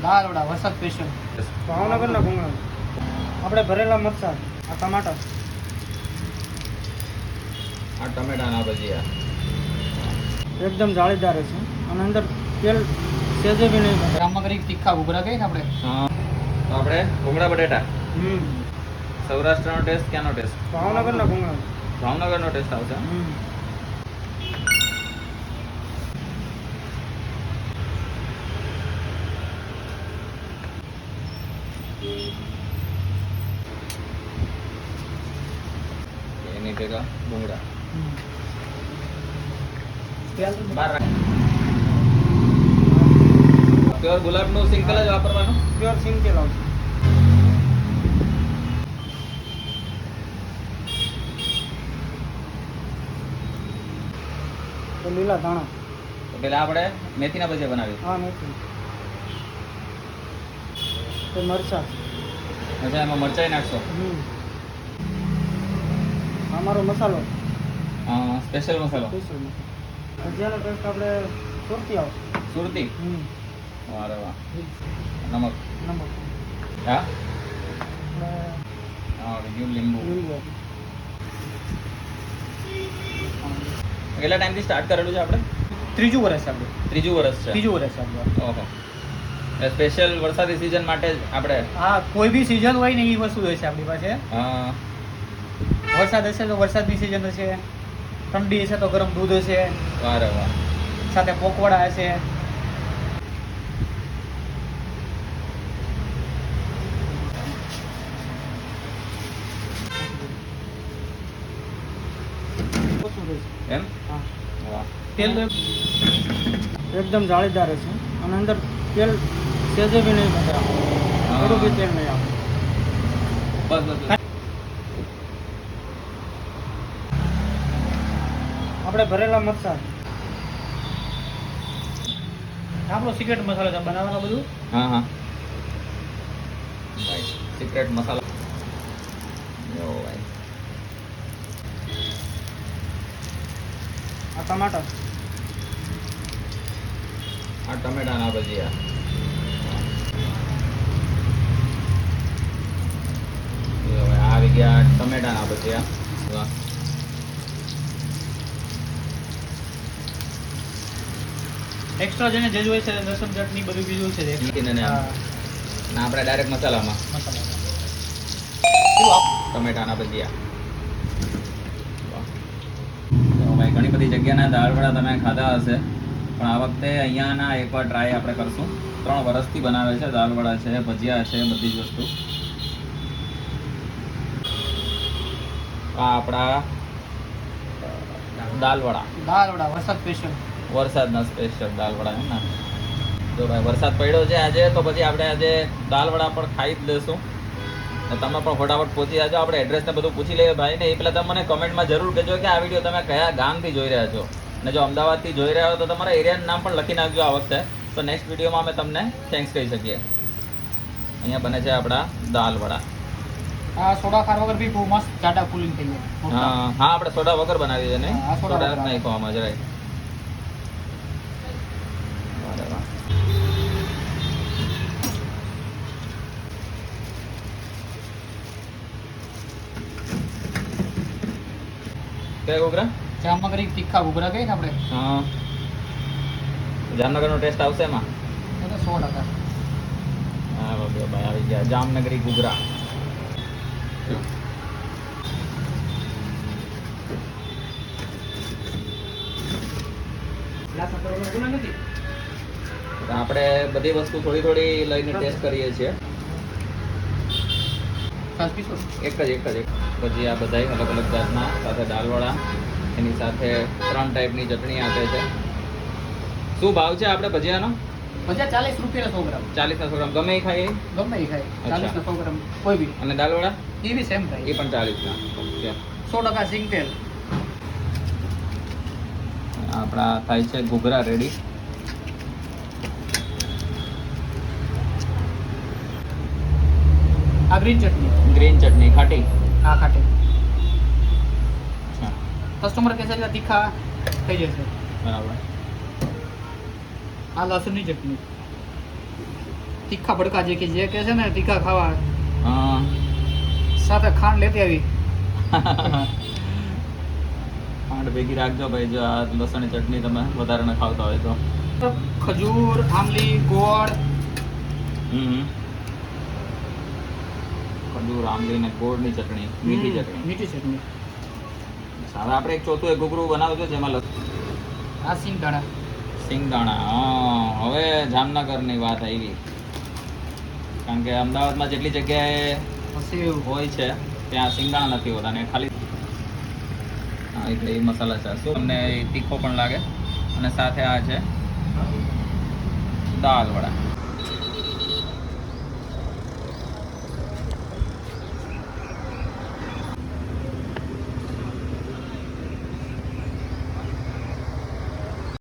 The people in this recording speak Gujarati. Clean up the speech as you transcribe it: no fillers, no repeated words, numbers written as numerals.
દાળ વડા વરસાદ સ્પેશિયલ ભાવનગરના ભૂંગળા આપણે ભરેલા મરચાં આ ટમાટર આ ટમેટાના ભજીયા એકદમ જાળીદાર છે અને અંદર તેલ સેજે બી નહીં બને. ગામમાં કરી તીખા ઘૂઘરા કહીએ ને આપણે હા તો આપણે ભૂંગળા બટેટા હમ સૌરાષ્ટ્રનો ટેસ્ટ ક્યાંનો ટેસ્ટ ભાવનગરના ભૂંગળા ભાવનગરનો ટેસ્ટ આવશે હમ એની ભેગા ભૂંગળા હમ. તેલ તો બાર પ્યોર ગુલાબનું સિંગલ જ વાપરવાનું પ્યોર સિંગ તેલ આવશે. તો લીલા ધાણા તો પેલા આપણે મેથીના ભજીયા બનાવીએ હા મેથી તો મરચાં પછી એમાં મરચાઈ નાખશો હમ અમારો મસાલો સ્પેશિયલ મસાલો સ્પેશિયલ ભજીયાનો ટેસ્ટ આપણે સુરતી આવશે. સુરતી હમ વારે વાહ નમક નમક હા આપણે હા બીજું લીંબુ લીંબુ કેટલા ટાઈમથી સ્ટાર્ટ કરેલું છે આપણે ત્રીજું વર્ષ છે આપણું ત્રીજું વર્ષ છે ત્રીજું વર્ષ છે આપણું ઓહો સ્પેશિયલ વરસાદી સિઝન માટે જ આપણે હા કોઈ બી સિઝન હોય ને એ વસ્તુ હોય છે આપણી પાસે વરસાદ હશે તો વરસાદની સિઝન હશે, ઠંડી હશે તો ગરમ દૂધ હશે, વારે વાહ સાથે પોકવડા હશે. ઓછું રહેશે. એમ હા વાહ તેલ તો એકદમ જાળીદાર છે અને અંદર તેલ સેજે બી નહીં બને. થોડું બી તેલ નહીં આવે. બસ બસ બસ. આપણે ભરેલા મરચાં આપણો સિક્રેટ મસાલો છે બનાવવાનો બધું. હા હા ભાઈ સિક્રેટ મસાલા યો ભાઈ આ ટમાટર આ ટમેટાના ભજીયા યો ભાઈ આવી ગયા ટમેટાના ભજીયા વાહ એક્સ્ટ્રા જેને જે જોઈએ છે લસણ ચટણી બધું બીજું છે મૂકીને ને આમ. ના આપણે ડાયરેક્ટ મસાલામાં મસાલા ટમેટાના ભજીયા વાહ. તો ભાઈ ઘણી બધી જગ્યાના દાળવડા તમે ખાધા હશે પણ આ વખતે અહીંયાના એકવાર ટ્રાય આપણે કરશું. 3 વર્ષથી બનાવે છે દાળવડા છે ભજીયા છે બધી જ વસ્તુ. આ આપણા દાળવડા દાળ વડા વરસાદ સ્પેશિયલ. વરસાદના સ્પેશિયલ દાળવડા એમ ને જો ભાઈ વરસાદ પડ્યો છે આજે તો પછી આપણે આજે દાળવડા પણ ખાઈ જ લેશું. ને તમે પણ ફટાફટ પહોંચી જાજો. આપણે એડ્રેસ ને બધું પૂછી લઈએ ભાઈ ને એ પહેલાં તમે મને કમેન્ટમાં જરૂર કહેજો કે આ વિડીયો તમે કયા ગામથી જોઈ રહ્યા છો. અને જો અમદાવાદથી જોઈ રહ્યા હો તો તમારા એરિયાનું નામ પણ લખી નાખજો આ વખતે, તો નેક્સ્ટ વિડીયોમાં અમે તમને થેન્ક્સ કહી શકીએ. અહીંયા બને છે આપણા દાળવડા. આ સોડા ખાર વગર બી બહુ મસ્ત જાડા કુલિંગ થઈ જાય. હા આપણે સોડા વગર બનાવીએ છીએ નહીં, હા, સોડા સોડા વગર. નહીં ખાવામાં જરાય. વાહ વાહ. કયા ઘૂઘરા? જામમાં કરી તીખા ઘૂઘરા કહીએ ને આપણે હા જામનગરનો ટેસ્ટ આવશે એમાં. એ તો 100%. હા ઓકે ભાઈ આવી ગયા જામનગરી ઘૂઘરા. તો આપણે બધી વસ્તુ થોડી થોડી લઈને ટેસ્ટ કરીએ છીએ. છાશ પીશો? એક જ ભજીયા બધાય અલગ અલગ જાતના, સાથે દાળવડા, એની સાથે 3 ટાઈપની ચટણી આપે છે. શું ભાવ છે આપણે ભજીયાનો? ભજીયા 40 રૂપિયા 100 ગ્રામ. 40 ના 100 ગ્રામ ગમે એ ખાઈએ. ગમે એ ખાય. અચ્છા. 40 ના 100 ગ્રામ કોઈ બી. અને દાળવડા એ બી સેમ એ થાય. પણ 40 ના. ઓકે 100% સિંગ તેલ. આપણા થાય છે ઘૂઘરા રેડી. આ ગ્રીન ચટણી. ગ્રીન ચટણી ખાટી. આ ખાટી. અચ્છા કસ્ટમર કહેશે કે તીખા થઈ જશે. બરાબર. આ લસણની ચટણી. તીખા ભડકા જે કે છે ને તીખા ખાવા હા સાથે ખાંડ લેતી આવી. ખાંડ ભેગી રાખજો ભાઈ, જો આ લસણની ચટણી તમે વધારે ન ખાવતા હોય તો. ખજૂર, આમલી, ગોળ. ખજૂર, આંબલી ને ગોળની ચટણી, મીઠી ચટણી. મીઠી ચટણી. હવે આપણે એક ચોથું એક ઘૂઘરું બનાવજો જેમાં આ સિંગદાણા. સિંગદાણા. હા, હવે જામનગરની વાત આવી, કારણ કે અમદાવાદમાં જેટલી જગ્યાએ સેવ હોય છે ત્યાં સિંગદાણા નથી હોતા ને ખાલી. હા, એટલે એ મસાલા છે શું તમને તીખો પણ લાગે. અને સાથે આ છે દાલ વડા.